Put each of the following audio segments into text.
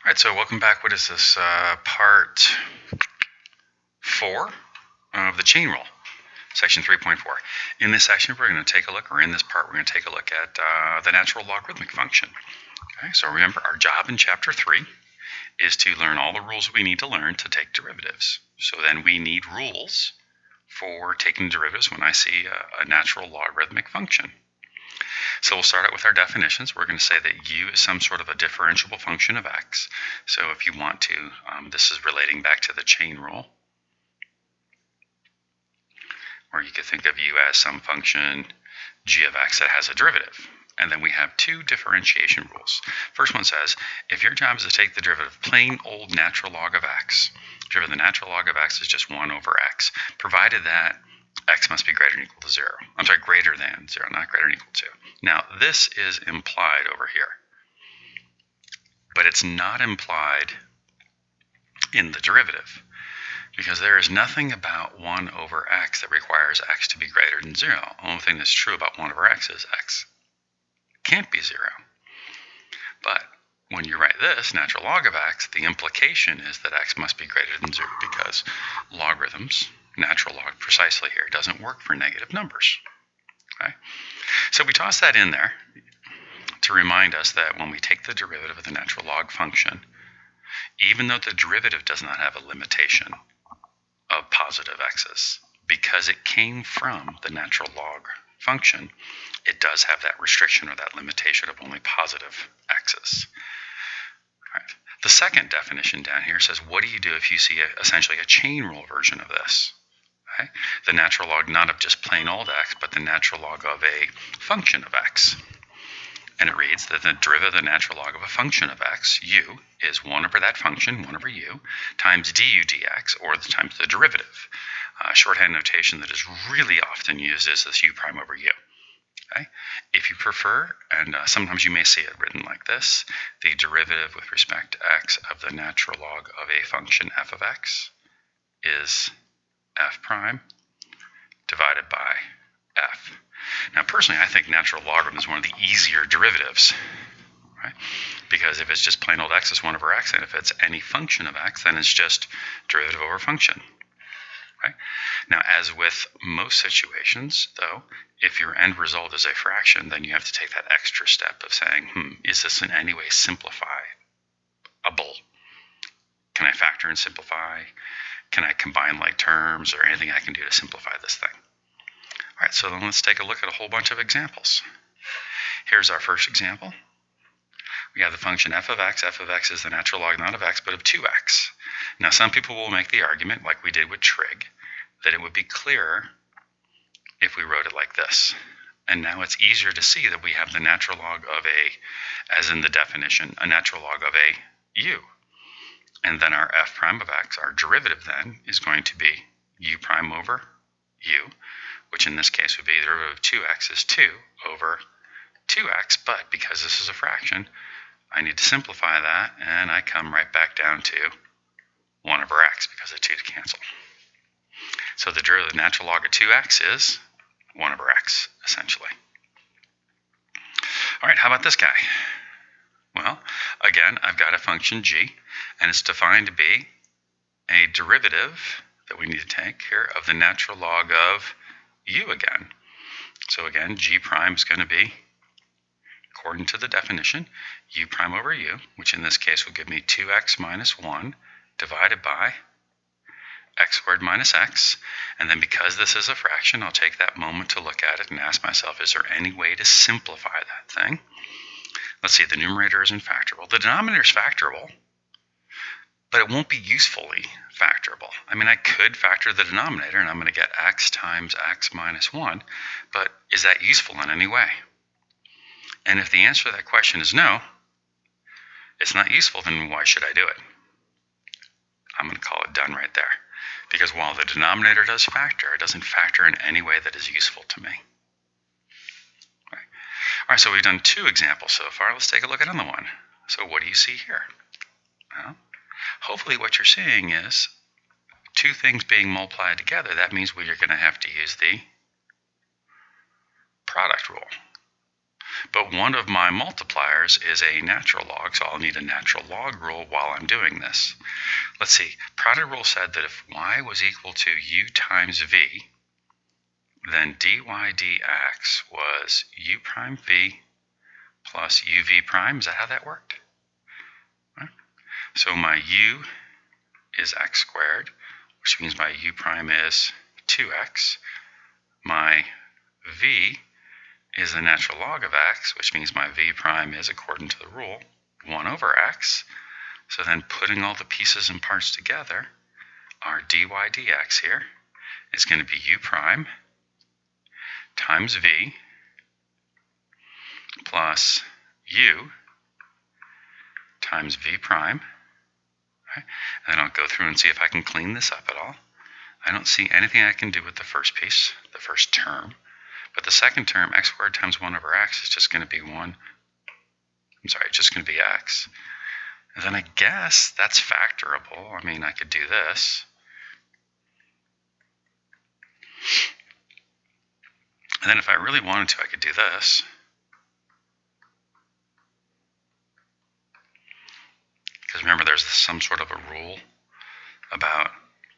All right, so welcome back. What is this? Part 4 of the chain rule, section 3.4. In this section, we're going to take a look, or in this part, we're going to take a look at the natural logarithmic function. Okay, so remember, our job in chapter 3 is to learn all the rules we need to learn to take derivatives. So then we need rules for taking derivatives when I see a natural logarithmic function. So we'll start out with our definitions. We're going to say that u is some sort of a differentiable function of x. So if you want to, this is relating back to the chain rule. Or you could think of u as some function g of x that has a derivative. And then we have two differentiation rules. First one says, if your job is to take the derivative of plain old natural log of x, derivative of the natural log of x is just 1 over x, provided that x must be greater than or equal to 0. I'm sorry, greater than 0, not greater than or equal to. Now, this is implied over here, but it's not implied in the derivative, because there is nothing about 1 over x that requires x to be greater than 0. The only thing that's true about 1 over x is x can't be 0. But when you write this, natural log of x, the implication is that x must be greater than 0, because logarithms, natural log precisely here, doesn't work for negative numbers. Okay? So we toss that in there to remind us that when we take the derivative of the natural log function, even though the derivative does not have a limitation of positive x's, because it came from the natural log function, it does have that restriction or that limitation of only positive x's. All right. The second definition down here says, what do you do if you see essentially a chain rule version of this? Okay? The natural log not of just plain old x, but the natural log of a function of x. And it reads that the derivative of the natural log of a function of x, u, is 1 over that function, 1 over u, times du dx, or times the derivative. Shorthand notation that is really often used is this u prime over u. Okay? If you prefer, and sometimes you may see it written like this, the derivative with respect to x of the natural log of a function f of x is f prime divided by f. Now, personally, I think natural logarithm is one of the easier derivatives, right? Because if it's just plain old x, it's 1 over x, and if it's any function of x, then it's just derivative over function. Right? Now, as with most situations, though, if your end result is a fraction, then you have to take that extra step of saying, is this in any way simplifiable? Can I factor and simplify? Can I combine like terms, or anything I can do to simplify this thing? All right, so then let's take a look at a whole bunch of examples. Here's our first example. We have the function f of x. F of x is the natural log not of x, but of 2x. Now, some people will make the argument, like we did with trig, that it would be clearer if we wrote it like this. And now it's easier to see that we have the natural log of a, as in the definition, a natural log of a u. And then our f prime of x, our derivative then, is going to be u prime over u, which in this case would be the derivative of 2x is 2 over 2x, but because this is a fraction, I need to simplify that, and I come right back down to 1 over x, because of 2 to cancel. So the derivative of the natural log of 2x is 1 over x, essentially. All right, how about this guy? Well, again, I've got a function g, and it's defined to be a derivative that we need to take here of the natural log of u again. So again, g prime is going to be, according to the definition, u prime over u, which in this case will give me 2x minus 1 divided by x squared minus x. And then because this is a fraction, I'll take that moment to look at it and ask myself, is there any way to simplify that thing? Let's see, the numerator isn't factorable. The denominator is factorable, but it won't be usefully factorable. I mean, I could factor the denominator, and I'm going to get x times x minus 1, but is that useful in any way? And if the answer to that question is no, it's not useful, then why should I do it? I'm going to call it done right there. Because while the denominator does factor, it doesn't factor in any way that is useful to me. All right, so we've done 2 examples so far. Let's take a look at another one. So what do you see here? Well, hopefully what you're seeing is 2 things being multiplied together. That means we're going to have to use the product rule. But one of my multipliers is a natural log, so I'll need a natural log rule while I'm doing this. Let's see. Product rule said that if y was equal to u times v, then dy dx was u prime v plus uv prime. Is that how that worked? Right. So my u is x squared, which means my u prime is 2x. My v is the natural log of x, which means my v prime is, according to the rule, 1 over x. So then putting all the pieces and parts together, our dy dx here is going to be u prime times v plus u times v prime. Right? And then I'll go through and see if I can clean this up at all. I don't see anything I can do with the first piece, the first term. But the second term, x squared times 1 over x, is just going to be it's just going to be x. And then I guess that's factorable. I mean, I could do this. And then if I really wanted to, I could do this. Because remember, there's some sort of a rule about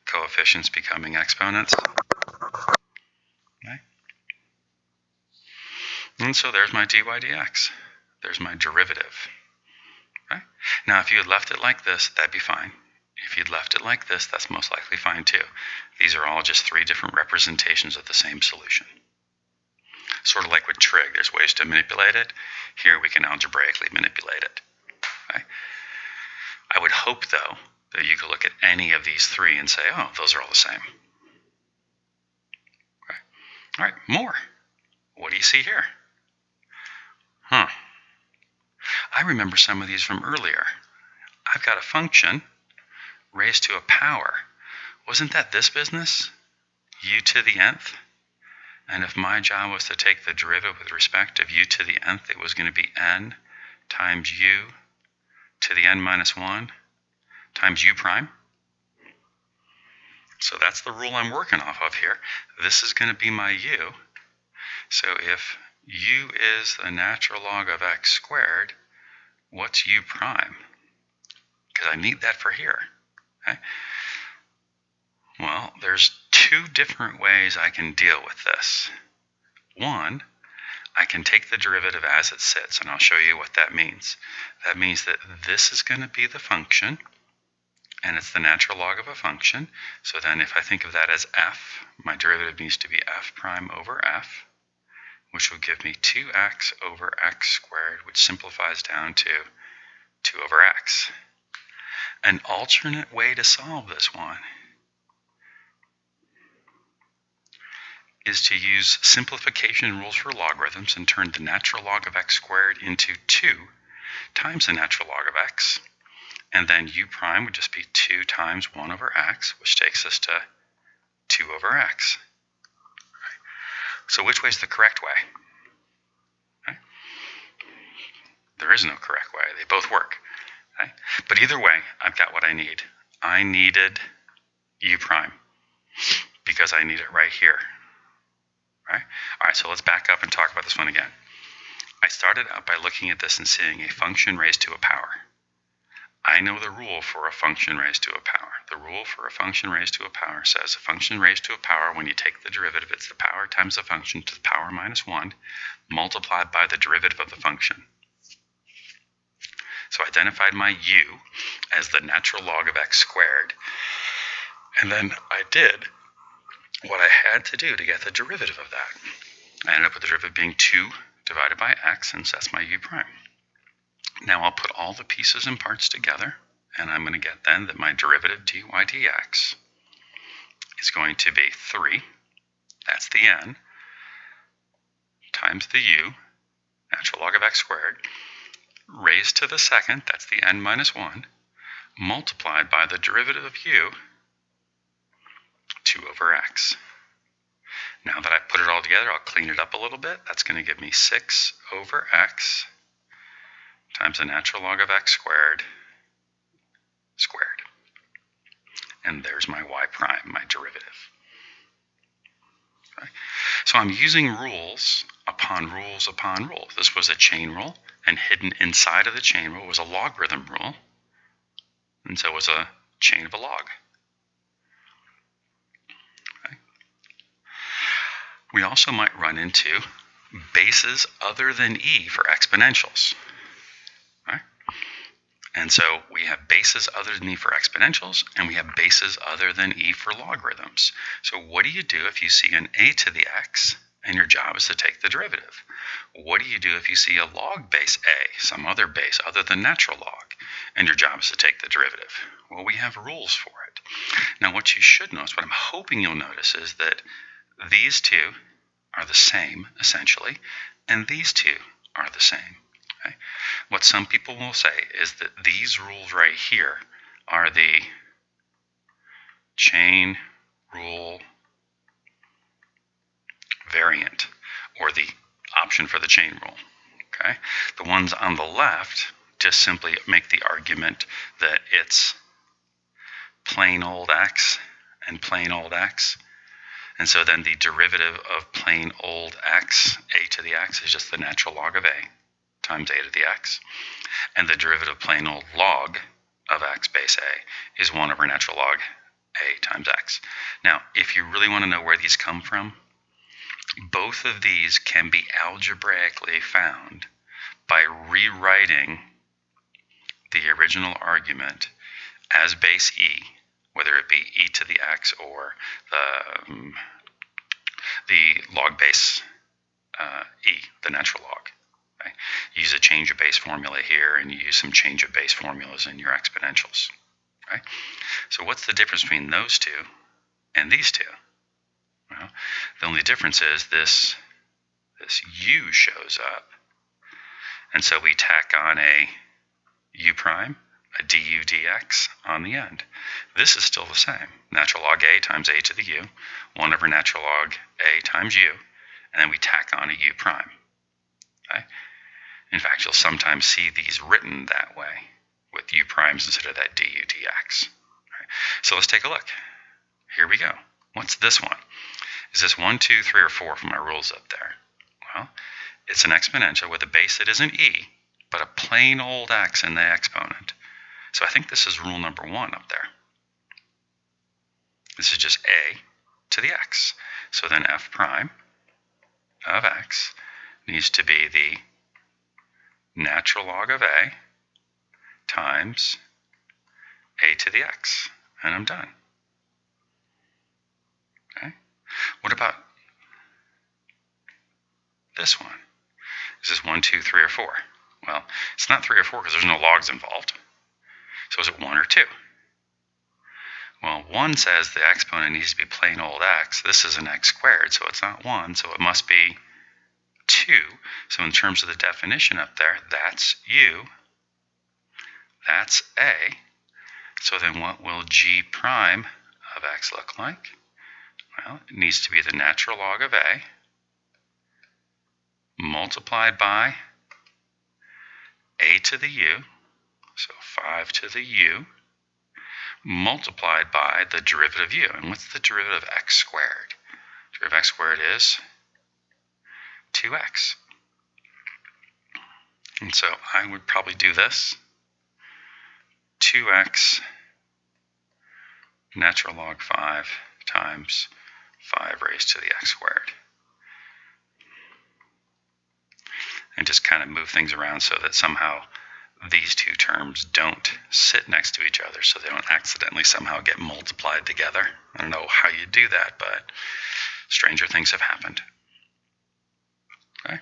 coefficients becoming exponents. Okay. And so there's my dy dx. There's my derivative. Okay. Now, if you had left it like this, that'd be fine. If you'd left it like this, that's most likely fine too. These are all just 3 different representations of the same solution. Sort of like with trig, there's ways to manipulate it. Here we can algebraically manipulate it. Okay. I would hope, though, that you could look at any of these 3 and say, oh, those are all the same. Okay. All right, more. What do you see here? I remember some of these from earlier. I've got a function raised to a power. Wasn't that this business? U to the nth? And if my job was to take the derivative with respect of u to the nth, it was going to be n times u to the n minus 1 times u prime. So that's the rule I'm working off of here. This is going to be my u. So if u is the natural log of x squared, what's u prime? Because I need that for here. Okay? Well, there's 2 different ways I can deal with this. One, I can take the derivative as it sits, and I'll show you what that means. That means that this is going to be the function, and it's the natural log of a function. So then if I think of that as f, my derivative needs to be f prime over f, which will give me 2x over x squared, which simplifies down to 2 over x. An alternate way to solve this one is to use simplification rules for logarithms and turn the natural log of x squared into 2 times the natural log of x. And then u prime would just be 2 times 1 over x, which takes us to 2 over x. So which way is the correct way? Okay. There is no correct way. They both work. Okay. But either way, I've got what I need. I needed u prime because I need it right here. Right? All right, so let's back up and talk about this one again. I started out by looking at this and seeing a function raised to a power. I know the rule for a function raised to a power. The rule for a function raised to a power says a function raised to a power, when you take the derivative, it's the power times the function to the power minus 1 multiplied by the derivative of the function. So I identified my u as the natural log of x squared, and then I did what I had to do to get the derivative of that. I ended up with the derivative being 2 divided by x, and so that's my u prime. Now I'll put all the pieces and parts together, and I'm going to get then that my derivative dy dx is going to be 3, that's the n, times the u, natural log of x squared, raised to the second, that's the n minus 1, multiplied by the derivative of u, 2 over x. Now that I've put it all together, I'll clean it up a little bit. That's going to give me 6 over x times the natural log of x squared squared. And there's my y prime, my derivative. Okay. So I'm using rules upon rules upon rules. This was a chain rule, and hidden inside of the chain rule was a logarithm rule, and so it was a chain of a log. Okay. We also might run into bases other than e for exponentials. Right? And so we have bases other than e for exponentials, and we have bases other than e for logarithms. So what do you do if you see an a to the x, and your job is to take the derivative? What do you do if you see a log base a, some other base other than natural log, and your job is to take the derivative? Well, we have rules for it. Now, what you should notice, what I'm hoping you'll notice, is that these two are the same, essentially, and these two are the same. Okay? What some people will say is that these rules right here are the chain rule variant, or the option for the chain rule. Okay? The ones on the left just simply make the argument that it's plain old x and plain old x. And so then the derivative of plain old x, a to the x, is just the natural log of a times a to the x. And the derivative of plain old log of x base a is 1 over natural log a times x. Now, if you really want to know where these come from, both of these can be algebraically found by rewriting the original argument as base e, whether it be e to the x or the log base e, the natural log. Okay? You use a change of base formula here, and you use some change of base formulas in your exponentials. Okay? So what's the difference between those two and these two? Well, the only difference is this u shows up, and so we tack on a u prime, a du dx on the end. This is still the same. Natural log a times a to the u, 1 over natural log a times u, and then we tack on a u prime. Okay? In fact, you'll sometimes see these written that way, with u primes instead of that du dx. Right? So let's take a look. Here we go. What's this one? Is this 1, 2, 3, or 4 from my rules up there? Well, it's an exponential with a base that isn't e, but a plain old x in the exponent. So I think this is rule number 1 up there. This is just a to the x. So then f prime of x needs to be the natural log of a times a to the x. And I'm done. Okay? What about this one? Is this 1, 2, 3, or 4? Well, it's not 3 or 4 because there's no logs involved. So is it 1 or 2? Well, 1 says the exponent needs to be plain old x. This is an x squared, so it's not 1, so it must be 2. So in terms of the definition up there, that's u, that's a. So then what will g prime of x look like? Well, it needs to be the natural log of a multiplied by a to the u, so 5 to the u, multiplied by the derivative of u. And what's the derivative of x squared? Derivative of x squared is 2x. And so I would probably do this. 2x natural log 5 times 5 raised to the x squared. And just kind of move things around so that somehow these two terms don't sit next to each other, so they don't accidentally somehow get multiplied together. I don't know how you do that, but stranger things have happened. Okay.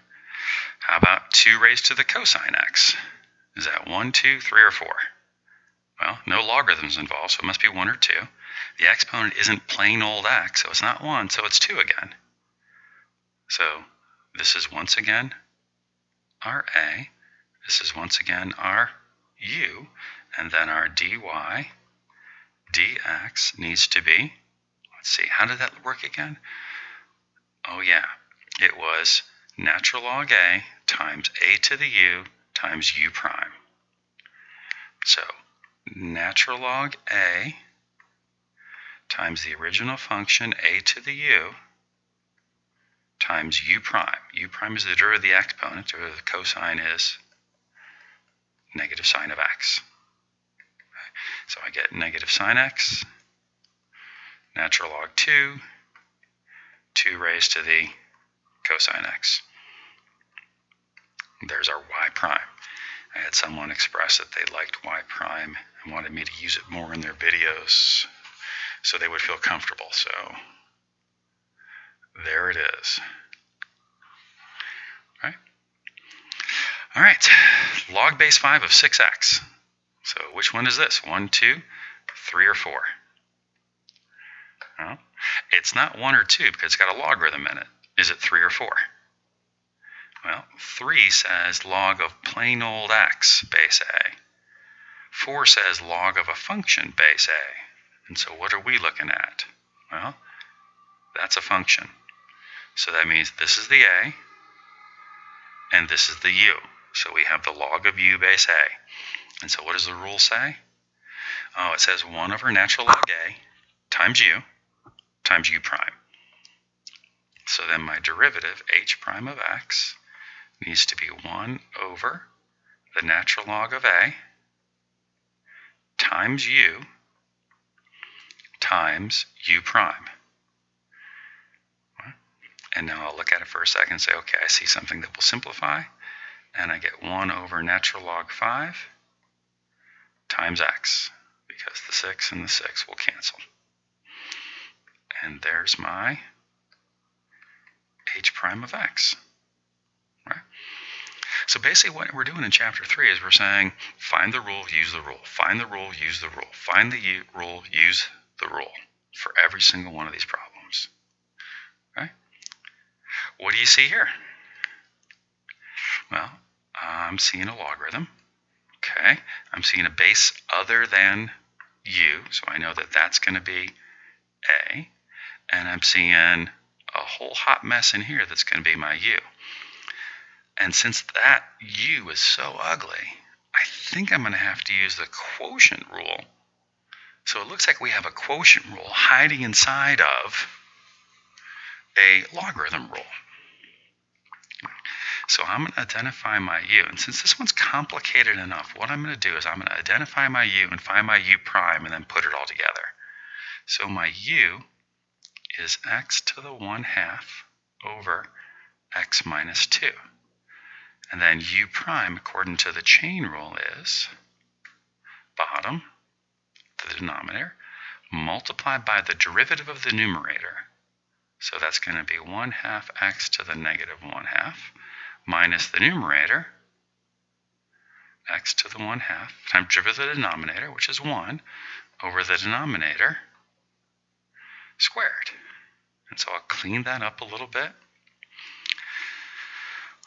How about 2 raised to the cosine x? Is that 1, 2, 3, or 4? Well, no logarithms involved, so it must be 1 or 2. The exponent isn't plain old x, so it's not 1, so it's 2 again. So this is once again our a, this is once again our u, and then our dy dx needs to be, let's see, how did that work again? Oh yeah, it was natural log a times a to the u times u prime. So natural log a times the original function a to the u times u prime. U prime is the derivative of the exponent. The derivative of the cosine is negative sine of x. So I get negative sine x, natural log 2 raised to the cosine x. There's our y prime. I had someone express that they liked y prime and wanted me to use it more in their videos so they would feel comfortable. So there it is. All right, log base 5 of 6x. So which one is this? 1, 2, 3, or 4? Well, it's not 1 or 2 because it's got a logarithm in it. Is it 3 or 4? Well, 3 says log of plain old x, base a. 4 says log of a function, base a. And so what are we looking at? Well, that's a function. So that means this is the a, and this is the u. So we have the log of u base a. And so what does the rule say? Oh, it says 1 over natural log a times u prime. So then my derivative, h prime of x, needs to be 1 over the natural log of a times u prime. And now I'll look at it for a second and say, okay, I see something that will simplify. And I get 1 over natural log 5 times x, because the 6 and the 6 will cancel. And there's my h prime of x. Right? So basically what we're doing in chapter 3 is we're saying, find the rule, use the rule. Find the rule, use the rule. Find the rule, use the rule for every single one of these problems. Okay? What do you see here? Well, I'm seeing a logarithm. Okay, I'm seeing a base other than u, so I know that that's going to be a. And I'm seeing a whole hot mess in here that's going to be my u. And since that u is so ugly, I think I'm going to have to use the quotient rule. So it looks like we have a quotient rule hiding inside of a logarithm rule. So I'm going to identify my u. And since this one's complicated enough, what I'm going to do is I'm going to identify my u and find my u prime and then put it all together. So my u is x to the 1/2 over x minus 2. And then u prime, according to the chain rule, is bottom, the denominator, multiplied by the derivative of the numerator. So that's going to be 1/2 x to the negative 1/2 minus the numerator, x to the 1/2, times derivative of the denominator, which is 1, over the denominator squared. And so I'll clean that up a little bit.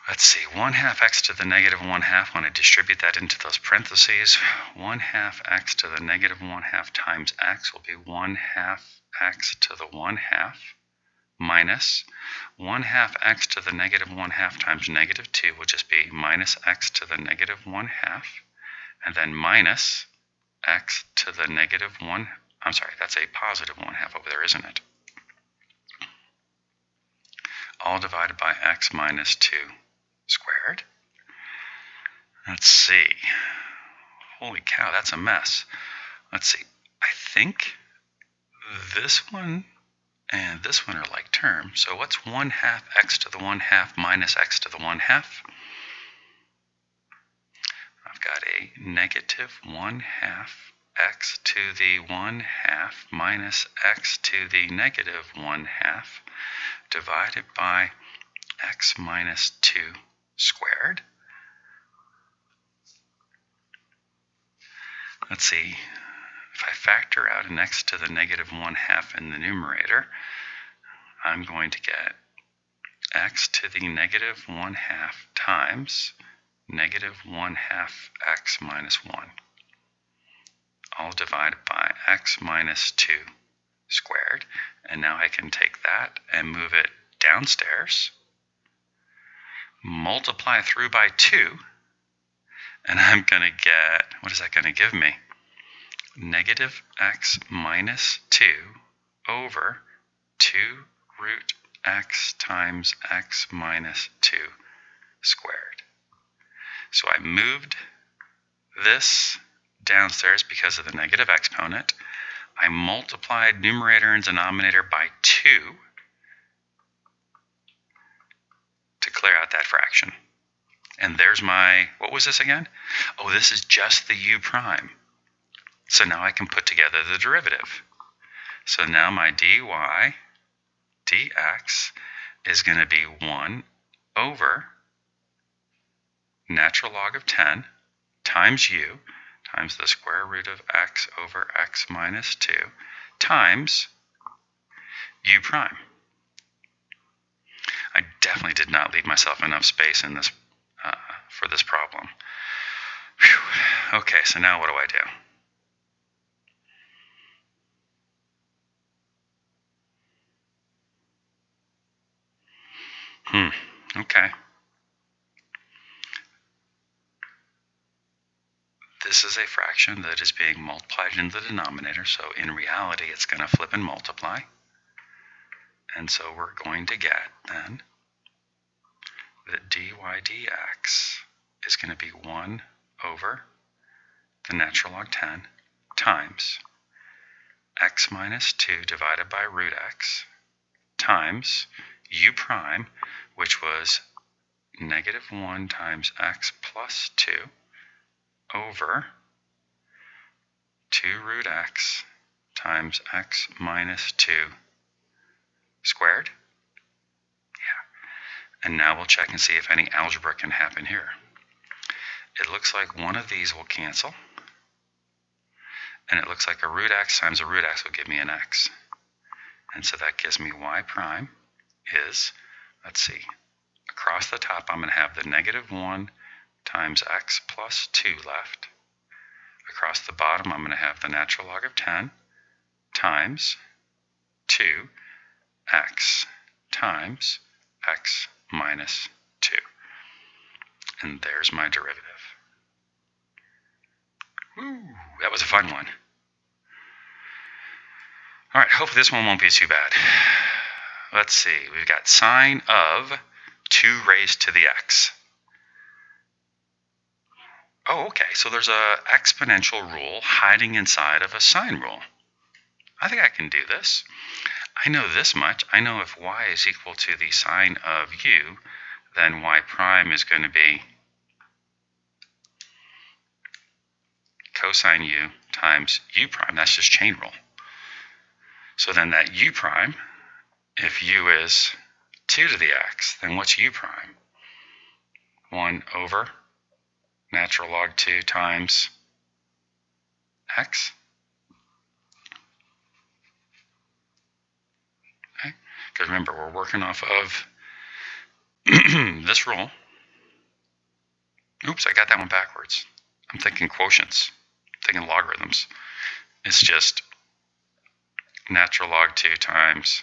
Let's see, 1/2 x to the negative 1/2, when I distribute that into those parentheses, 1/2 x to the negative 1/2 times x will be 1/2 x to the 1/2 minus 1/2 x to the negative 1/2 times negative 2 will just be minus x to the negative 1/2, and then minus x to the negative 1, I'm sorry, that's a positive 1/2 over there, isn't it? All divided by x minus 2 squared. Let's see. Holy cow, that's a mess. Let's see. I think this one and this one are like terms. So what's 1/2 x to the 1/2 minus x to the 1/2? I've got a negative 1/2 x to the 1/2 minus x to the negative 1/2 divided by x minus 2 squared. Let's see. If I factor out an x to the negative 1/2 in the numerator, I'm going to get x to the negative 1/2 times negative 1/2 x minus 1, all divided by x minus 2 squared. And now I can take that and move it downstairs, multiply through by 2, and I'm going to get, what is that going to give me? Negative x minus 2 over 2 root x times x minus 2 squared. So I moved this downstairs because of the negative exponent. I multiplied numerator and denominator by 2 to clear out that fraction. And there's my, what was this again? Oh, this is just the u prime. So now I can put together the derivative. So now my dy dx is going to be 1 over natural log of 10 times u times the square root of x over x minus 2 times u prime. I definitely did not leave myself enough space in this for this problem. Whew. Okay, so now what do I do? Okay. This is a fraction that is being multiplied in the denominator, so in reality it's going to flip and multiply. And so we're going to get then that dy dx is going to be 1 over the natural log 10 times x minus 2 divided by root x times u prime, which was negative 1 times x plus 2 over 2 root x times x minus 2 squared. And now we'll check and see if any algebra can happen here. It looks like one of these will cancel. And it looks like a root x times a root x will give me an x. And so that gives me y prime is, let's see, across the top I'm going to have the negative 1 times x plus 2 left. Across the bottom I'm going to have the natural log of 10 times 2x times x minus 2. And there's my derivative. Woo, that was a fun one. All right, hopefully this one won't be too bad. Let's see, we've got sine of 2 raised to the x. Oh, okay, so there's a exponential rule hiding inside of a sine rule. I think I can do this. I know this much. I know if y is equal to the sine of u, then y prime is going to be cosine u times u prime. That's just chain rule. So then that u prime, if u is 2 to the x, then what's u prime? 1 over natural log 2 times x. Okay, because remember, we're working off of this rule. Oops, I got that one backwards. I'm thinking quotients, I'm thinking logarithms. It's just natural log 2 times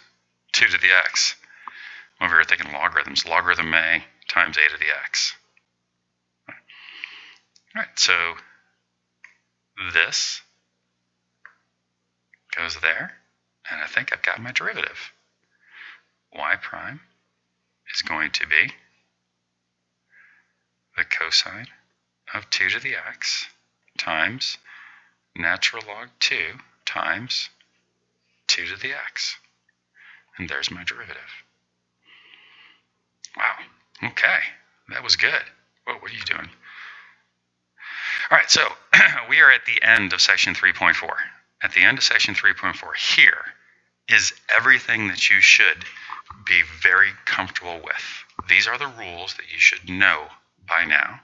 2 to the x. Over here thinking logarithms, logarithm a times a to the x. All right, so this goes there, and I think I've got my derivative. Y prime is going to be the cosine of 2 to the x times natural log 2 times 2 to the x. And there's my derivative. Wow, okay, that was good. Whoa, what are you doing? All right, so we are at the end of section 3.4. At the end of section 3.4, here is everything that you should be very comfortable with. These are the rules that you should know by now,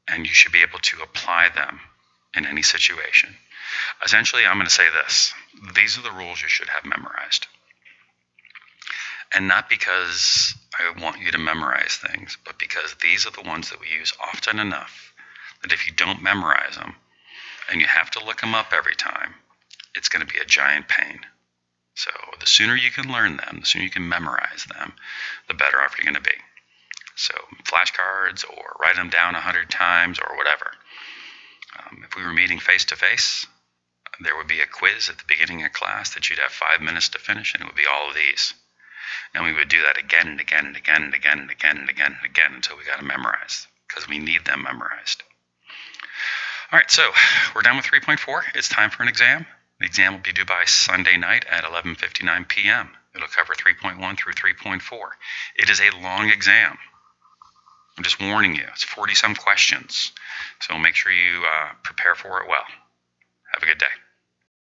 and you should be able to apply them in any situation. Essentially, I'm going to say this. These are the rules you should have memorized. And not because I want you to memorize things, but because these are the ones that we use often enough that if you don't memorize them and you have to look them up every time, it's going to be a giant pain. So the sooner you can learn them, the sooner you can memorize them, the better off you're going to be. So flashcards or write them down 100 times or whatever. If we were meeting face-to-face, there would be a quiz at the beginning of class that you'd have 5 minutes to finish, and it would be all of these. And we would do that again and again and again and again and again and again and again until we got them memorized, because we need them memorized. All right, so we're done with 3.4. It's time for an exam. The exam will be due by Sunday night at 11:59 p.m. It'll cover 3.1 through 3.4. It is a long exam. I'm just warning you. It's 40-some questions. So make sure you prepare for it well. Have a good day.